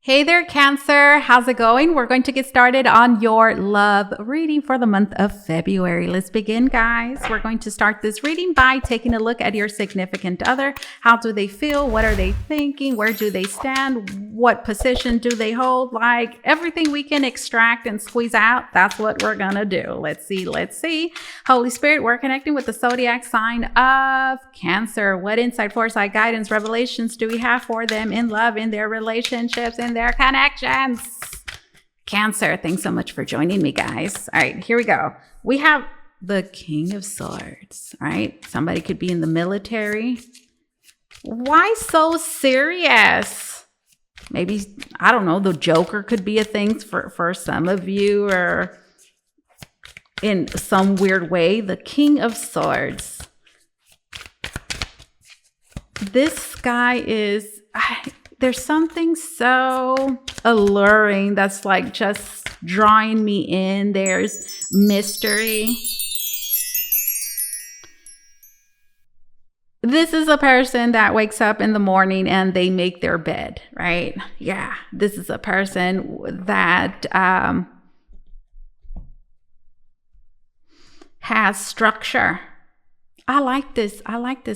Hey there, Cancer. How's it going? We're going to get started on your love reading for the month of February. Let's begin, guys. We're going to start this reading by taking a look at your significant other. How do they feel? What are they thinking? Where do they stand? What position do they hold? Like everything we can extract and squeeze out, that's what we're going to do. Let's see. Holy Spirit, we're connecting with the zodiac sign of Cancer. What insight, foresight, guidance, revelations do we have for them in love, in their relationships, in their connections? Cancer, thanks so much for joining me, guys. All right, here we go. We have the King of Swords, right? Somebody could be in the military. Why so serious? Maybe, I don't know, the Joker could be a thing for some of you, or in some weird way, the King of Swords. This guy is... there's something so alluring that's like just drawing me in. There's mystery. This is a person that wakes up in the morning and they make their bed, right? Yeah, this is a person that has structure. I like this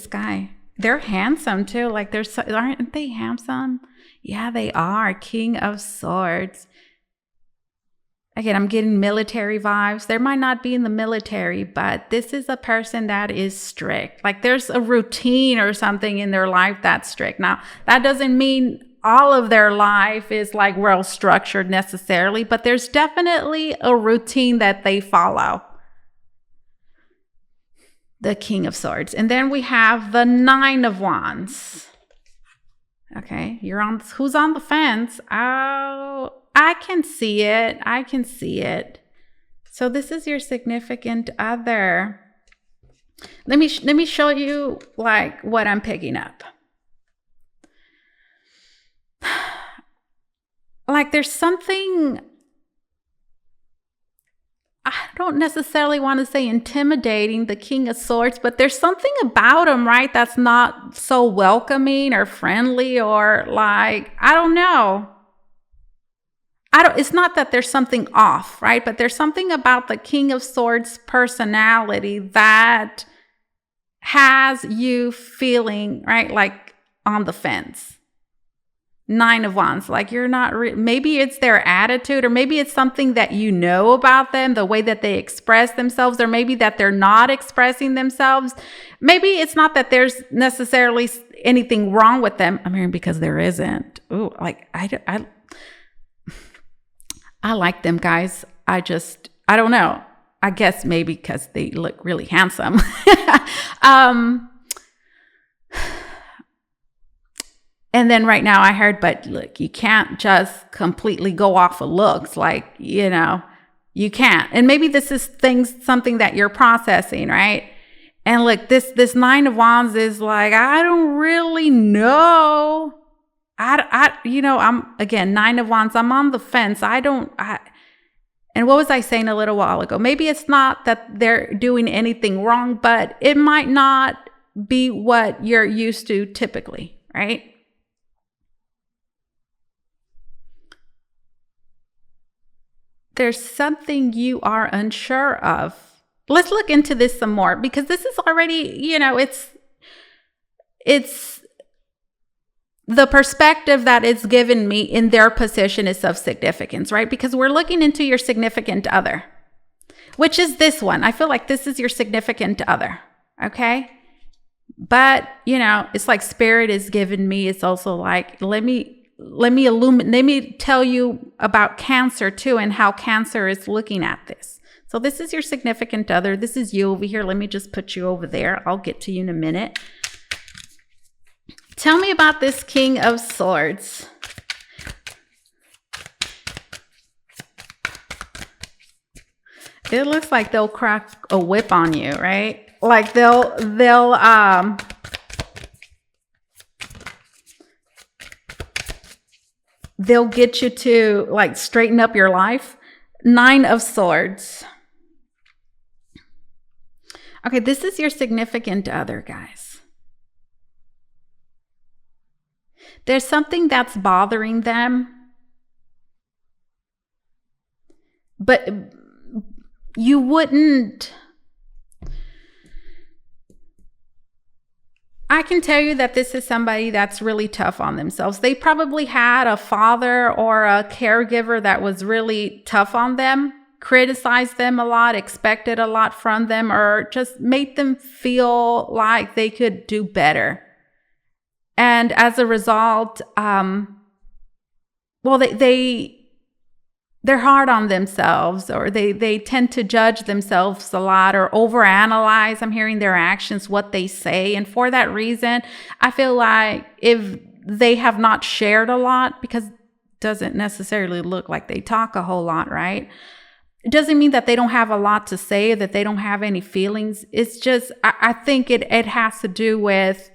guy. They're handsome too. Like aren't they handsome? Yeah, they are. King of Swords. Again, I'm getting military vibes. There might not be in the military, but this is a person that is strict. Like there's a routine or something in their life that's strict. Now, that doesn't mean all of their life is like well structured necessarily, but there's definitely a routine that they follow. The King of Swords. And then we have the Nine of Wands. Okay, who's on the fence? Oh, I can see it. So this is your significant other. Let me show you like what I'm picking up. Like there's something, I don't necessarily want to say intimidating, the King of Swords, but there's something about him, right, that's not so welcoming or friendly, or like, I don't know. It's not that there's something off, right? But there's something about the King of Swords personality that has you feeling, right, like on the fence. Nine of Wands, like you're not, maybe it's their attitude, or maybe it's something that you know about them, the way that they express themselves, or maybe that they're not expressing themselves. Maybe it's not that there's necessarily anything wrong with them. I'm hearing because there isn't. Ooh, like I like them, guys. I don't know. I guess maybe because they look really handsome. And then right now I heard, but look, you can't just completely go off of looks. Like, you know, you can't. And maybe this is something that you're processing, right? And look, this Nine of Wands is like, I don't really know. I'm again, Nine of Wands, I'm on the fence. And what was I saying a little while ago? Maybe it's not that they're doing anything wrong, but it might not be what you're used to typically, right? There's something you are unsure of. Let's look into this some more, because this is already, it's the perspective that it's given me in their position is of significance, right? Because we're looking into your significant other, which is this one. I feel like this is your significant other, okay? But, it's like Spirit is giving me, it's also like, let me tell you about Cancer too, and how Cancer is looking at this. So this is your significant other. This is you over here. Let me just put you over there. I'll get to you in a minute. Tell me about this King of Swords. It looks like they'll crack a whip on you, right? Like they'll get you to like straighten up your life. Nine of Swords. Okay, this is your significant other, guys. There's something that's bothering them. but you wouldn't. I can tell you that this is somebody that's really tough on themselves. They probably had a father or a caregiver that was really tough on them, criticized them a lot, expected a lot from them, or just made them feel like they could do better. And as a result, they're hard on themselves, or they tend to judge themselves a lot or overanalyze. I'm hearing their actions, what they say. And for that reason, I feel like if they have not shared a lot, because it doesn't necessarily look like they talk a whole lot, right? It doesn't mean that they don't have a lot to say, that they don't have any feelings. It's just, I think it has to do with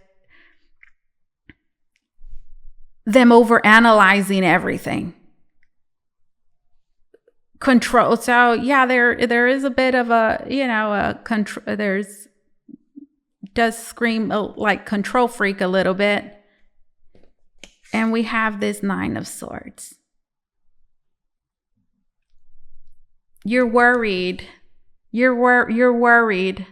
them overanalyzing everything. Control. So yeah, there is a bit of a control. Does scream like control freak a little bit. And we have this 9 of Swords. You're worried. You're worried.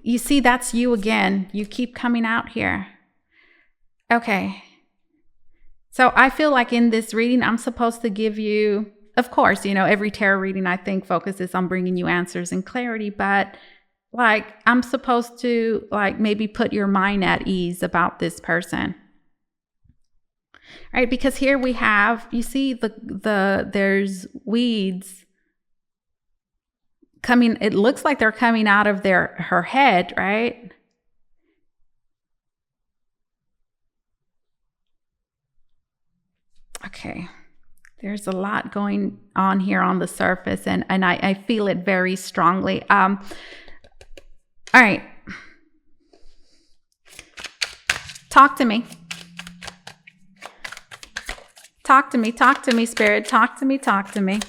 You see, that's you again. You keep coming out here. Okay. So I feel like in this reading, I'm supposed to give you, of course, every tarot reading I think focuses on bringing you answers and clarity, but like I'm supposed to like maybe put your mind at ease about this person. Right? Because here we have, you see there's weeds coming, it looks like they're coming out of her head, right? Okay, there's a lot going on here on the surface, and I feel it very strongly. All right. Talk to me. Talk to me, Spirit. Talk to me.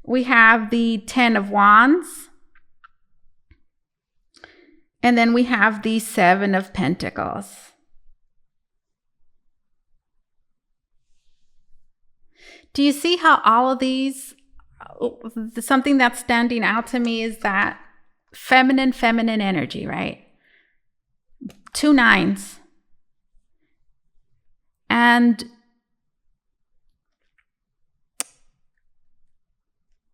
We have the 10 of Wands. And then we have the 7 of Pentacles. Do you see how all of these, something that's standing out to me is that feminine energy, right? 2 9s. And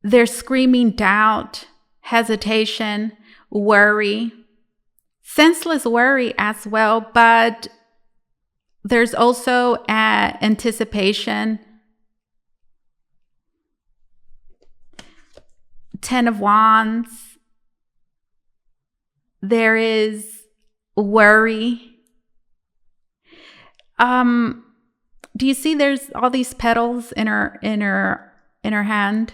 they're screaming doubt, hesitation, worry. Senseless worry as well, but there's also anticipation. 10 of Wands. There is worry. Do you see there's all these petals in her hand?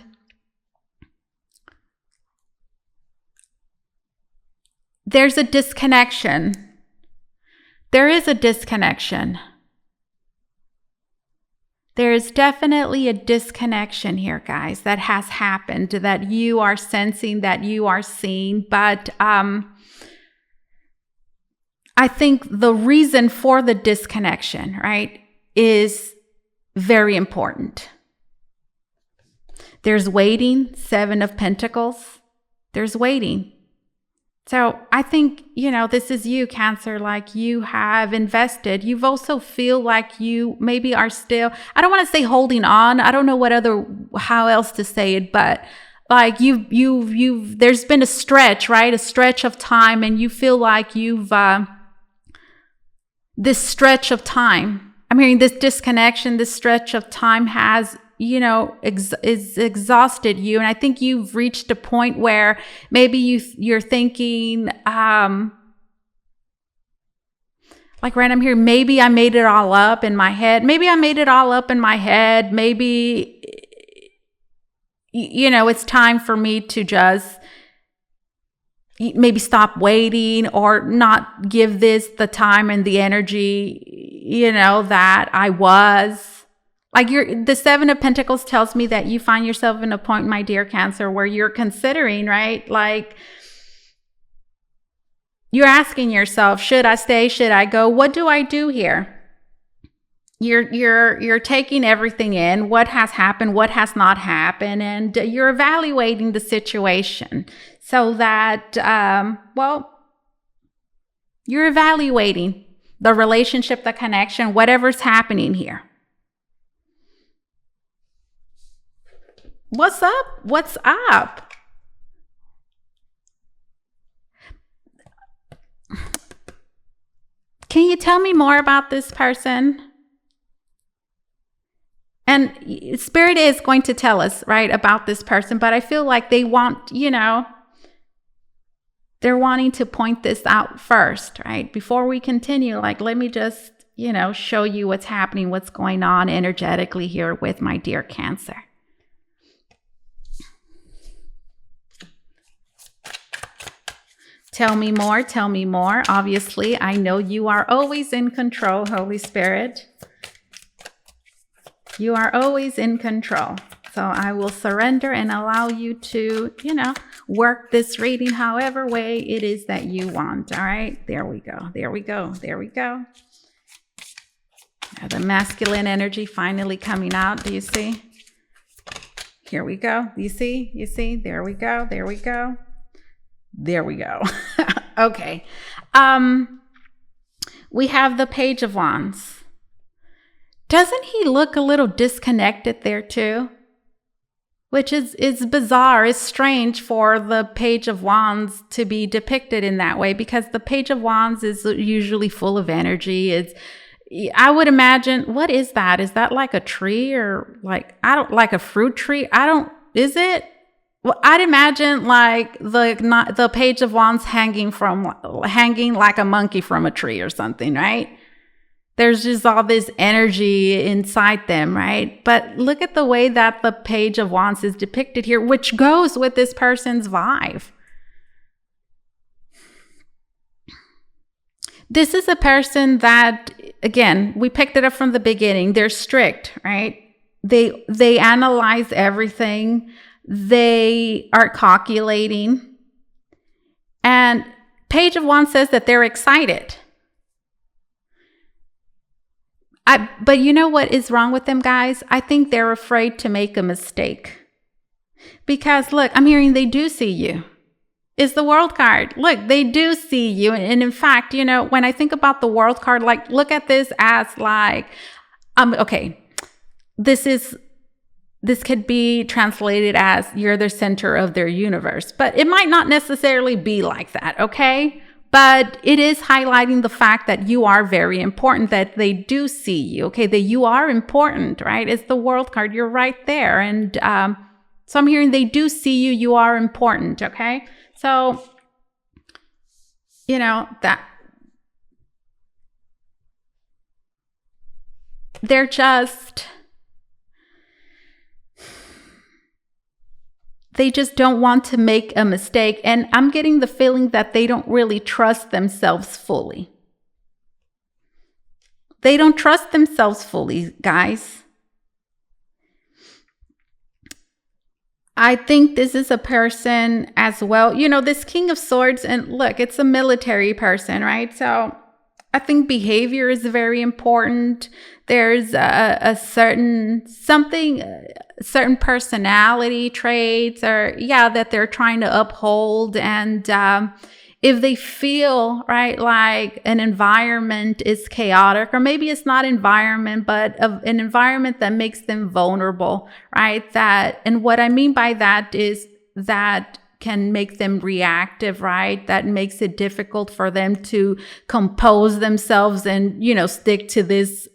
There's a disconnection. There is a disconnection. There is definitely a disconnection here, guys, that has happened, that you are sensing, that you are seeing. But I think the reason for the disconnection, right, is very important. There's waiting, 7 of Pentacles. There's waiting. So I think, this is you, Cancer, like you have invested. You've also feel like you maybe are still, I don't want to say holding on. I don't know how else to say it, but like there's been a stretch, right? A stretch of time, and you feel like this stretch of time, I'm hearing this disconnection, this stretch of time has is exhausted you. And I think you've reached a point where maybe you're thinking, like random here, maybe I made it all up in my head. Maybe it's time for me to just maybe stop waiting or not give this the time and the energy, that I was. Like the 7 of Pentacles tells me that you find yourself in a point, my dear Cancer, where you're considering, right? Like you're asking yourself, should I stay? Should I go? What do I do here? you're taking everything in, what has happened, what has not happened, and you're evaluating the situation so that you're evaluating the relationship, the connection, whatever's happening here. What's up? What's up? Can you tell me more about this person? And Spirit is going to tell us, right, about this person, but I feel like they want, they're wanting to point this out first, right? Before we continue, like, let me just, show you what's happening, what's going on energetically here with my dear Cancer. Tell me more, tell me more. Obviously, I know you are always in control, Holy Spirit. You are always in control. So I will surrender and allow you to, work this reading however way it is that you want. All right, there we go. There we go. There we go. The masculine energy finally coming out. Do you see? Here we go. You see? You see? There we go. There we go. There we go. Okay. We have the Page of Wands. Doesn't he look a little disconnected there too? Which is bizarre. It's strange for the Page of Wands to be depicted in that way, because the Page of Wands is usually full of energy. I would imagine, what is that? Is that like a tree or like a fruit tree? Is it? Well, I'd imagine like the Page of Wands hanging like a monkey from a tree or something, right? There's just all this energy inside them, right? But look at the way that the Page of Wands is depicted here, which goes with this person's vibe. This is a person that, again, we picked it up from the beginning. They're strict, right? They analyze everything. They are calculating. And Page of Wands says that they're excited. But you know what is wrong with them, guys? I think they're afraid to make a mistake. Because look, I'm hearing they do see you. It's the World card. Look, they do see you. And in fact, when I think about the World card, like, look at this as like, okay, this could be translated as you're the center of their universe, but it might not necessarily be like that, okay? But it is highlighting the fact that you are very important, that they do see you, okay? That you are important, right? It's the World card. You're right there. And so I'm hearing they do see you. You are important, okay? So, that they're they just don't want to make a mistake. And I'm getting the feeling that they don't really trust themselves fully. They don't trust themselves fully, guys. I think this is a person as well. This King of Swords, and look, it's a military person, right? So I think behavior is very important. There's a certain personality traits that they're trying to uphold. And if they feel, right, like an environment is chaotic, or maybe it's not environment, but an environment that makes them vulnerable, right? And what I mean by that is that can make them reactive, right? That makes it difficult for them to compose themselves and, stick to this,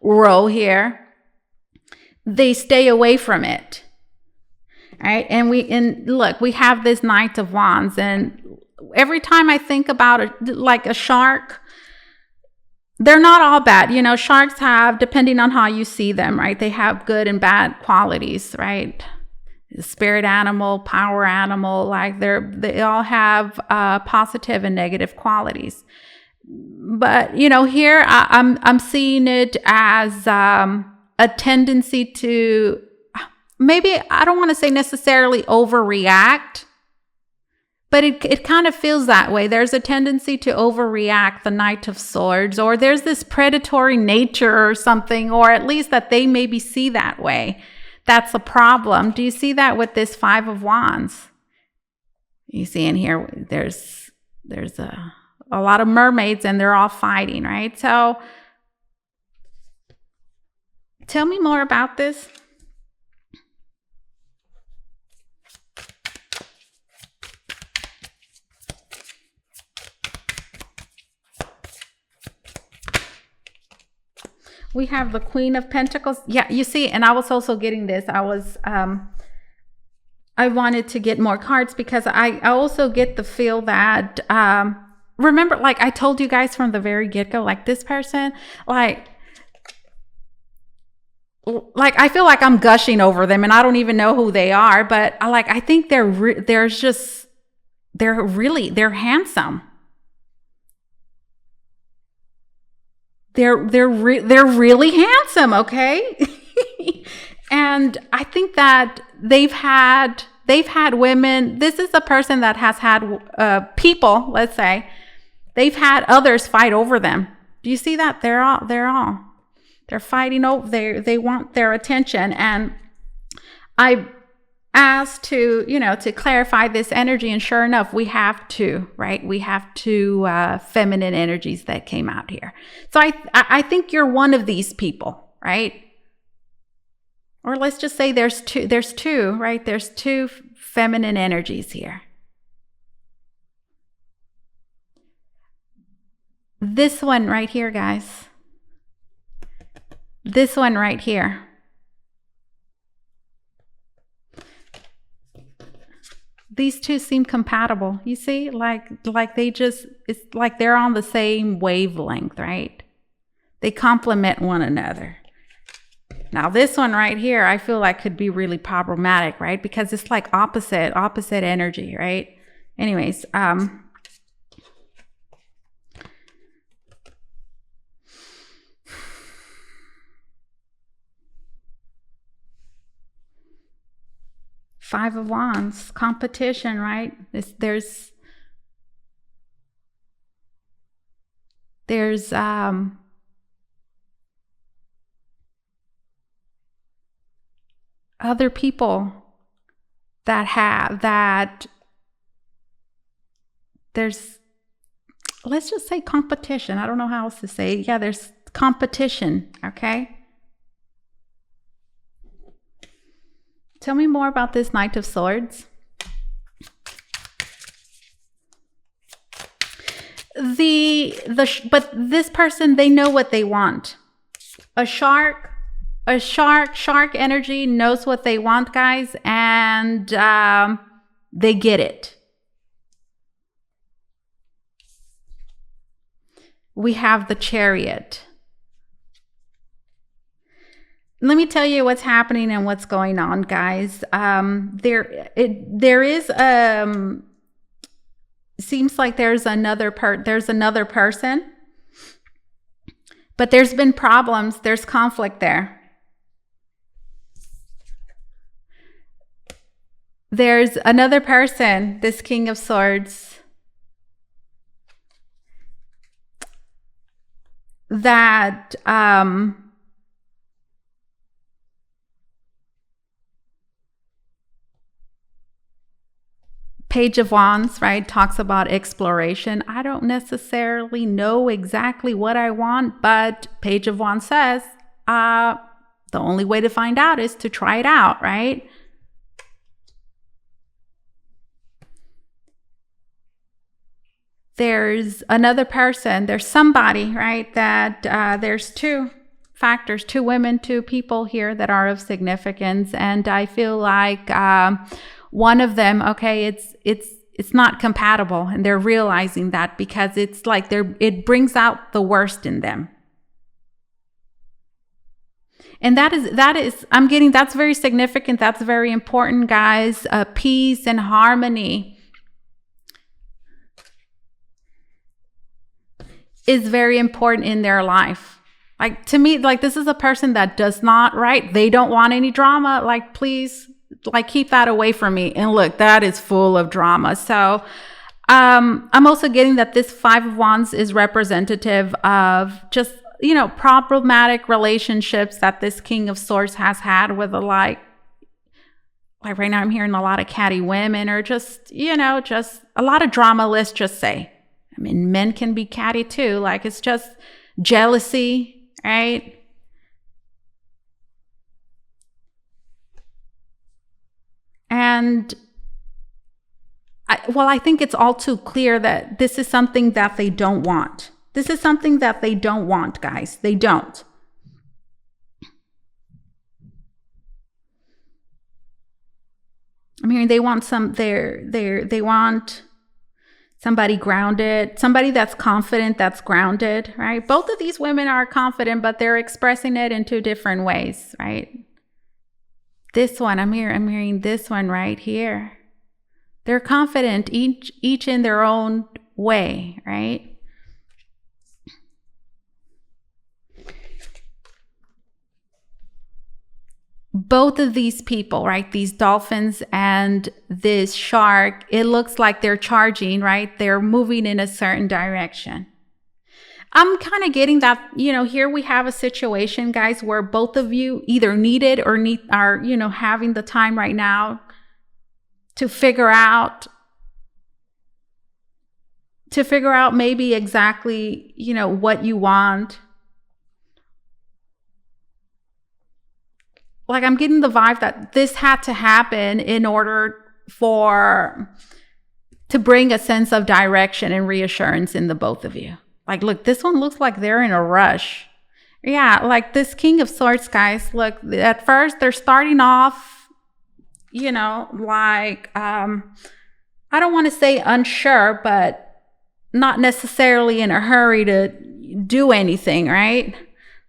role here. They stay away from it. Right. And look, we have this Knight of Wands, and every time I think about like a shark, they're not all bad. Sharks have, depending on how you see them, right? They have good and bad qualities, right? Spirit animal, power animal, like they all have positive and negative qualities. But, here I'm seeing it as a tendency to, maybe I don't want to say necessarily overreact, But it kind of feels that way. There's a tendency to overreact, the Knight of Swords, or there's this predatory nature or something, or at least that they maybe see that way. That's a problem. Do you see that with this Five of Wands? You see in here, there's a lot of mermaids and they're all fighting, right? So tell me more about this. We have the Queen of Pentacles. Yeah, you see, and I was also getting this. I wanted to get more cards because I also get the feel that, remember, like I told you guys from the very get-go, like this person, like I feel like I'm gushing over them and I don't even know who they are, but I think they're handsome. They're really handsome, okay? And I think that they've had women. This is a person that has had people, let's say, they've had others fight over them. Do you see that? They're fighting over, they want their attention. And I asked to clarify this energy, and sure enough, we have two, right? We have two feminine energies that came out here. So I think you're one of these people, right? Or let's just say there's two, right? There's two feminine energies here. This one right here, guys. This one right here. These two seem compatible. You see, like it's like they're on the same wavelength, right? They complement one another. Now this one right here, I feel like could be really problematic, right? Because it's like opposite energy, right? Anyways, Five of Wands, competition, right? There's other people that there's, let's just say competition. I don't know how else to say it. Yeah, there's competition, okay? Tell me more about this Knight of Swords. But this person, they know what they want. A shark energy knows what they want, guys, and they get it. We have the Chariot. Let me tell you what's happening and what's going on, guys. There is seems like there's another person, but there's been problems. There's conflict there. There's another person, this King of Swords, that Page of Wands, right, talks about exploration. I don't necessarily know exactly what I want, but Page of Wands says the only way to find out is to try it out, right? There's another person, there's somebody, right, that there's two factors, two women, two people here that are of significance, and I feel like one of them, okay, it's not compatible, and they're realizing that because it's like it brings out the worst in them. And that is I'm getting, that's very significant. That's very important, guys. Peace and harmony is very important in their life. Like, to me, like, this is a person that does not, right? They don't want any drama. Like, please like keep that away from me. And look, that is full of drama. So I'm also getting that this Five of Wands is representative of just, problematic relationships that this King of Swords has had with like right now I'm hearing a lot of catty women, or just, just a lot of drama, let's just say. I mean, men can be catty too. Like it's just jealousy, right? And I think it's all too clear that this is something that they don't want. This is something that they don't want, guys. They don't. I mean, they want they want somebody grounded, somebody that's confident, that's grounded, right? Both of these women are confident, but they're expressing it in two different ways, right? This one, I'm hearing this one right here. They're confident, each in their own way, right? Both of these people, right? These dolphins and this shark, it looks like they're charging, right? They're moving in a certain direction. I'm kind of getting that, here we have a situation, guys, where both of you either need it or are, having the time right now to figure out maybe exactly, what you want. Like I'm getting the vibe that this had to happen in order to bring a sense of direction and reassurance in the both of you. Like, look, this one looks like they're in a rush. Yeah, like this King of Swords, guys, look, at first they're starting off, like, I don't want to say unsure, but not necessarily in a hurry to do anything, right?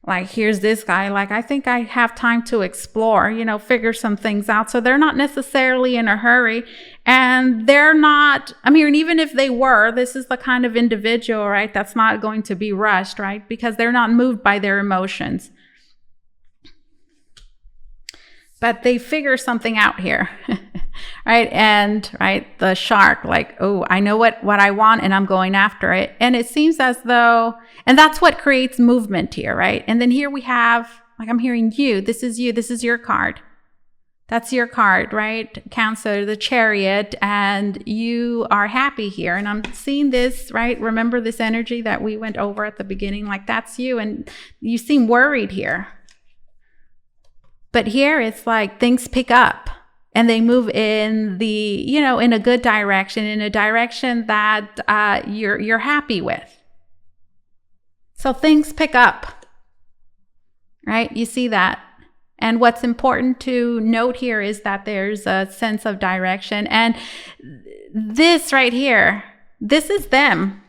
Like, here's this guy, like, I think I have time to explore, figure some things out. So they're not necessarily in a hurry, and they're not, even if they were, this is the kind of individual, right, that's not going to be rushed, right? Because they're not moved by their emotions. But they figure something out here, right? And, right, the shark, like, oh, I know what I want and I'm going after it. And it seems as though, and that's what creates movement here, right? And then here we have, like, I'm hearing you, this is your card. That's your card, right? Cancer, the Chariot, and you are happy here. And I'm seeing this, right? Remember this energy that we went over at the beginning? Like, that's you, and you seem worried here. But here it's like things pick up and they move in in a good direction, in a direction that you're happy with. So things pick up, right? You see that. And what's important to note here is that there's a sense of direction. And this right here, this is them.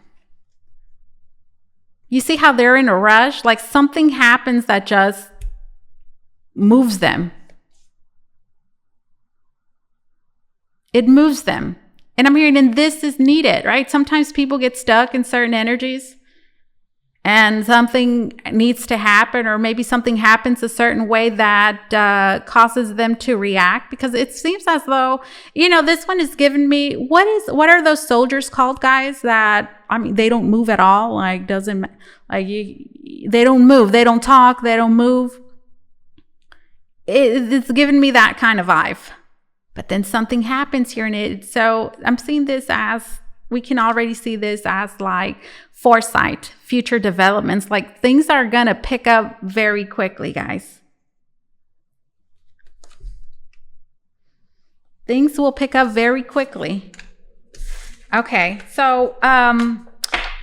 You see how they're in a rush? Like something happens that just moves them. It moves them. And I'm hearing, and this is needed, right? Sometimes people get stuck in certain energies and something needs to happen, or maybe something happens a certain way that causes them to react, because it seems as though, this one is giving me, what are those soldiers called, guys, that, they don't move at all, they don't move, they don't talk, they don't move. It's giving me that kind of vibe. But then something happens here in it. So I'm seeing this as, we can already see this as like foresight, future developments. Like things are going to pick up very quickly, guys. Things will pick up very quickly. Okay, so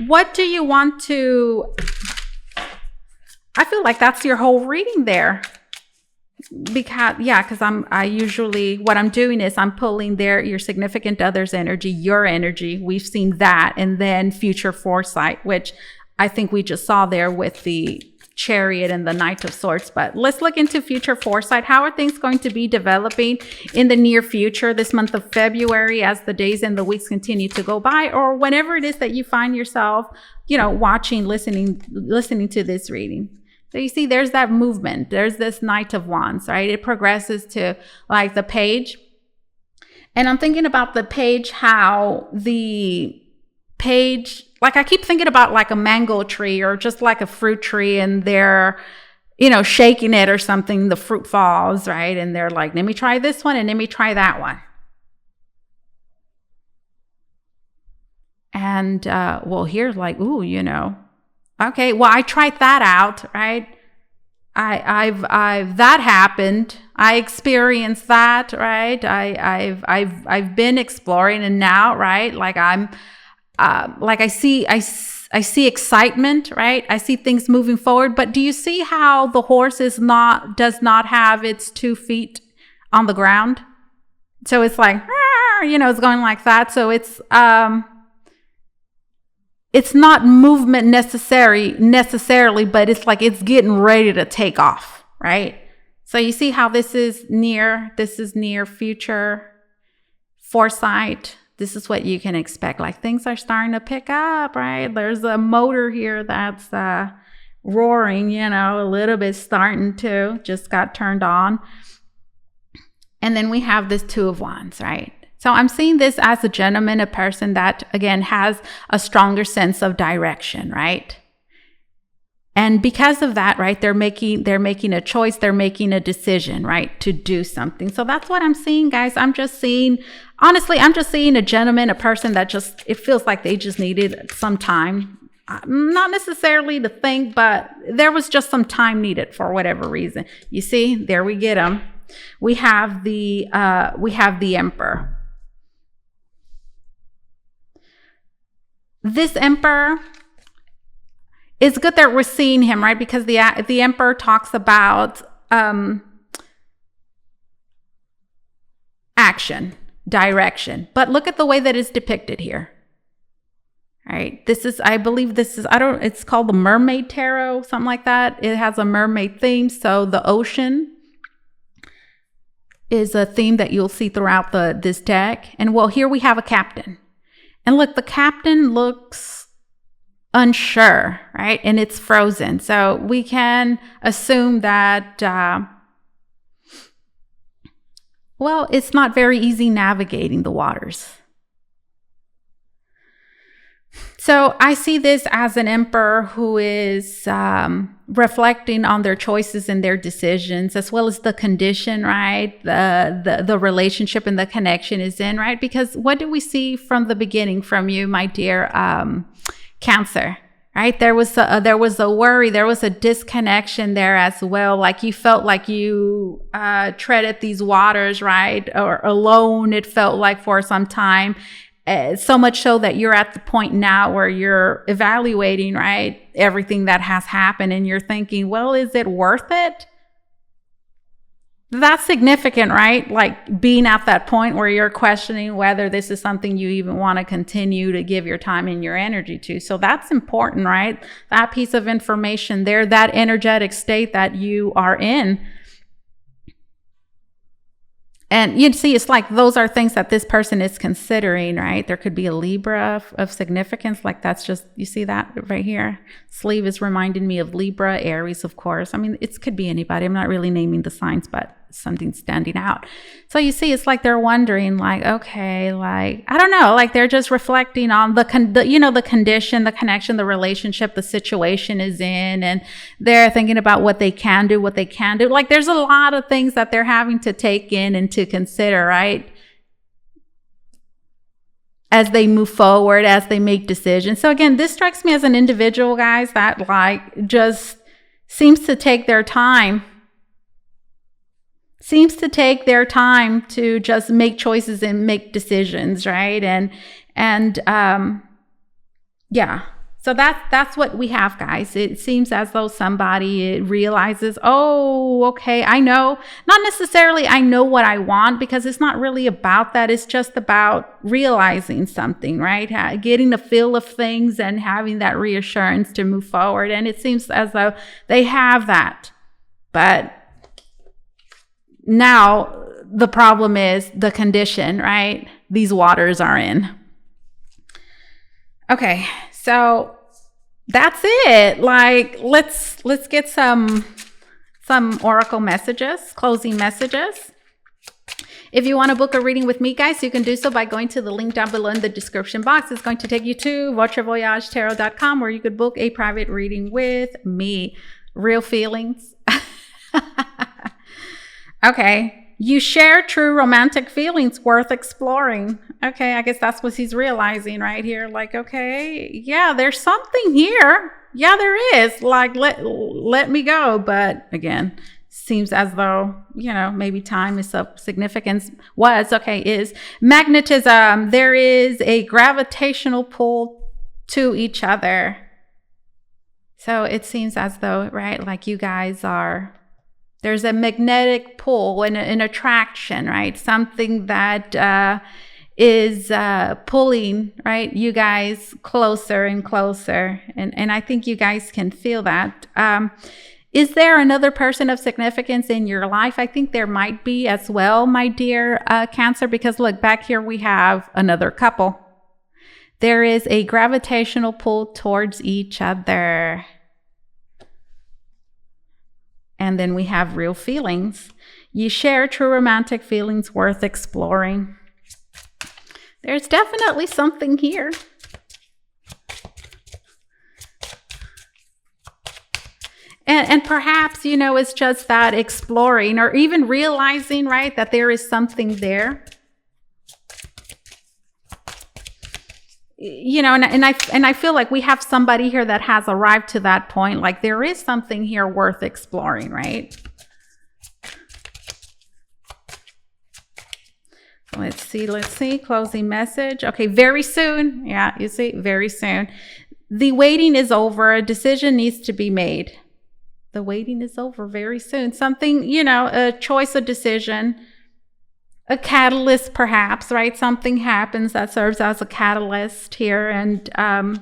what do you want to... I feel like that's your whole reading there. Because I usually, what I'm doing is I'm pulling your significant other's energy, your energy. We've seen that. And then future foresight, which I think we just saw there with the Chariot and the Knight of Swords. But let's look into future foresight. How are things going to be developing in the near future, this month of February, as the days and the weeks continue to go by, or whenever it is that you find yourself, watching, listening to this reading? So you see, there's that movement. There's this Knight of Wands, right? It progresses to like the Page. And I'm thinking about the Page, how the Page, like I keep thinking about like a mango tree or just like a fruit tree, and they're, shaking it or something, the fruit falls, right? And they're like, let me try this one and let me try that one. And, here's like, ooh, okay, well, I tried that out, right? I've that happened. I experienced that, right? I've been exploring, and now, right? Like I see excitement, right? I see things moving forward. But do you see how the horse does not have its 2 feet on the ground? So it's like, it's going like that. So it's not movement necessarily, but it's like it's getting ready to take off, right? So you see how this is near future foresight. This is what you can expect. Like things are starting to pick up, right? There's a motor here that's roaring, a little bit starting to, just got turned on. And then we have this 2 of Wands, right? So I'm seeing this as a gentleman, a person that, again, has a stronger sense of direction, right? And because of that, right, they're making a choice, they're making a decision, right, to do something. So that's what I'm seeing, guys. I'm just seeing a gentleman, a person that it feels like they just needed some time. Not necessarily to think, but there was just some time needed for whatever reason. You see, there we get them. We have the Emperor. This Emperor, it's good that we're seeing him, right? Because the Emperor talks about action, direction. But look at the way that it's depicted here. All right. It's called the Mermaid Tarot, something like that. It has a mermaid theme. So the ocean is a theme that you'll see throughout this deck. And here we have a captain. And look, the captain looks unsure, right? And it's frozen. So we can assume that, it's not very easy navigating the waters. So I see this as an Emperor who is reflecting on their choices and their decisions, as well as the condition, right? The relationship and the connection is in, right? Because what do we see from the beginning from you, my dear Cancer, right? There was a worry, there was a disconnection there as well. Like you felt like you treaded these waters, right? Or alone, it felt like for some time. So much so that you're at the point now where you're evaluating, right, everything that has happened, and you're thinking, well, is it worth it? That's significant, right? Like being at that point where you're questioning whether this is something you even want to continue to give your time and your energy to. So that's important, right? That piece of information there, that energetic state that you are in. And you see, it's like those are things that this person is considering, right? There could be a Libra of significance. Like that's just, you see that right here? Sleeve is reminding me of Libra, Aries, of course. I mean, it could be anybody. I'm not really naming the signs, but something standing out. So you see, it's like they're wondering, like, okay, like, I don't know, like they're just reflecting on the condition, the connection, the relationship, the situation is in, and they're thinking about what they can do, what they can do. Like there's a lot of things that they're having to take in and to consider, right? As they move forward, as they make decisions. So again, this strikes me as an individual, guys, that like just seems to take their time to just make choices and make decisions, right? Yeah. So that's what we have, guys. It seems as though somebody realizes, oh, okay, I know. Not necessarily I know what I want, because it's not really about that. It's just about realizing something, right? Getting the feel of things and having that reassurance to move forward. And it seems as though they have that. But now the problem is the condition, right? These waters are in. Okay, so that's it. Like, let's get some oracle messages, closing messages. If you want to book a reading with me, guys, you can do so by going to the link down below in the description box. It's going to take you to VotreVoyageTarot.com, where you could book a private reading with me. Real feelings. Okay. You share true romantic feelings worth exploring. Okay, I guess that's what he's realizing right here. Like, okay, yeah, there's something here. Yeah, there is. Like, let me go. But again, seems as though, maybe time is of significance. Is magnetism. There is a gravitational pull to each other. So it seems as though, right, like you guys there's a magnetic pull and an attraction, right? Something that is pulling, right, you guys closer and closer. And I think you guys can feel that. Is there another person of significance in your life? I think there might be as well, my dear Cancer, because look, back here we have another couple. There is a gravitational pull towards each other. And then we have real feelings. You share true romantic feelings worth exploring. There's definitely something here. And perhaps, it's just that exploring or even realizing, right, that there is something there. And I feel like we have somebody here that has arrived to that point. Like there is something here worth exploring, right? Let's see. Closing message. Okay, very soon. Yeah, you see, very soon. The waiting is over. A decision needs to be made. The waiting is over very soon. Something, a choice, a decision. A catalyst, perhaps, right? Something happens that serves as a catalyst here. And I'm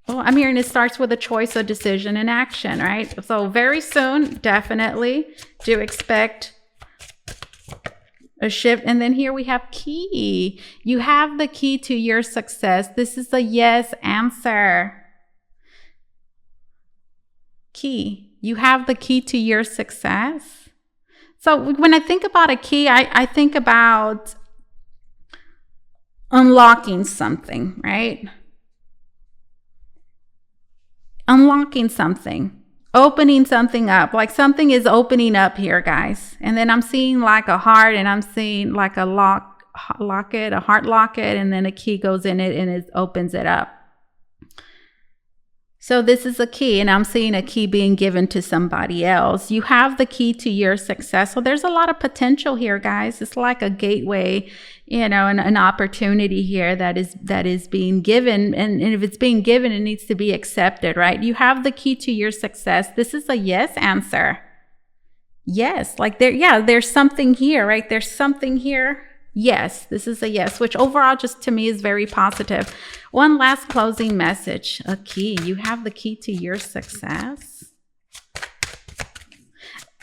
hearing it starts with a choice, a decision, and action, right? So very soon, definitely do expect a shift. And then here we have key. You have the key to your success. This is a yes answer. Key. You have the key to your success. So when I think about a key, I think about unlocking something, right? Unlocking something, opening something up, like something is opening up here, guys. And then I'm seeing like a heart, and I'm seeing like a locket, a heart locket, and then a key goes in it and it opens it up. So this is a key, and I'm seeing a key being given to somebody else. You have the key to your success. So there's a lot of potential here, guys. It's like a gateway, an opportunity here that is being given. And if it's being given, it needs to be accepted, right? You have the key to your success. This is a yes answer. Yes, like there's something here, right? There's something here. Yes, this is a yes, which overall just to me is very positive. One last closing message, a key. You have the key to your success,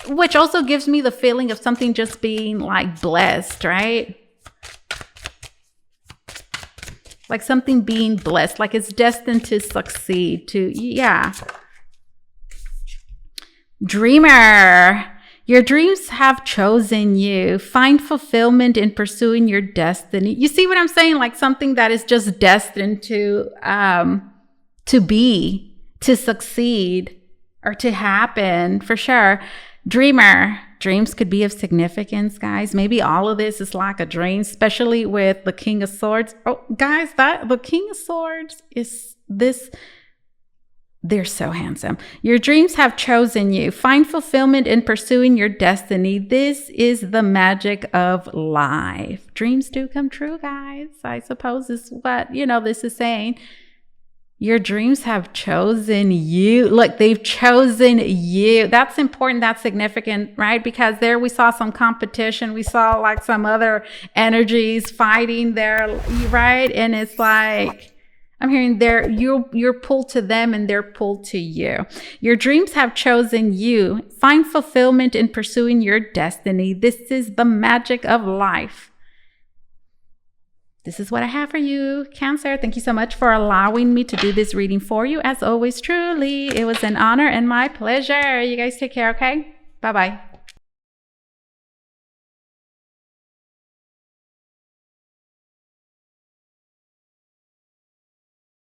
which also gives me the feeling of something just being like blessed, right? Like something being blessed, like it's destined to succeed, Dreamer. Your dreams have chosen you. Find fulfillment in pursuing your destiny. You see what I'm saying? Like something that is just destined to be, to succeed, or to happen for sure. Dreamer. Dreams could be of significance, guys. Maybe all of this is like a dream, especially with the King of Swords. Oh, guys, the King of Swords is this. They're so handsome. Your dreams have chosen you. Find fulfillment in pursuing your destiny. This is the magic of life. Dreams do come true, guys. I suppose is what, this is saying. Your dreams have chosen you. Look, they've chosen you. That's important. That's significant, right? Because there we saw some competition. We saw like some other energies fighting there, right? And it's like, I'm hearing you're pulled to them and they're pulled to you. Your dreams have chosen you. Find fulfillment in pursuing your destiny. This is the magic of life. this is what I have for you, Cancer. Thank you so much for allowing me to do this reading for you. As always, truly, it was an honor and my pleasure. You guys take care, okay? Bye-bye.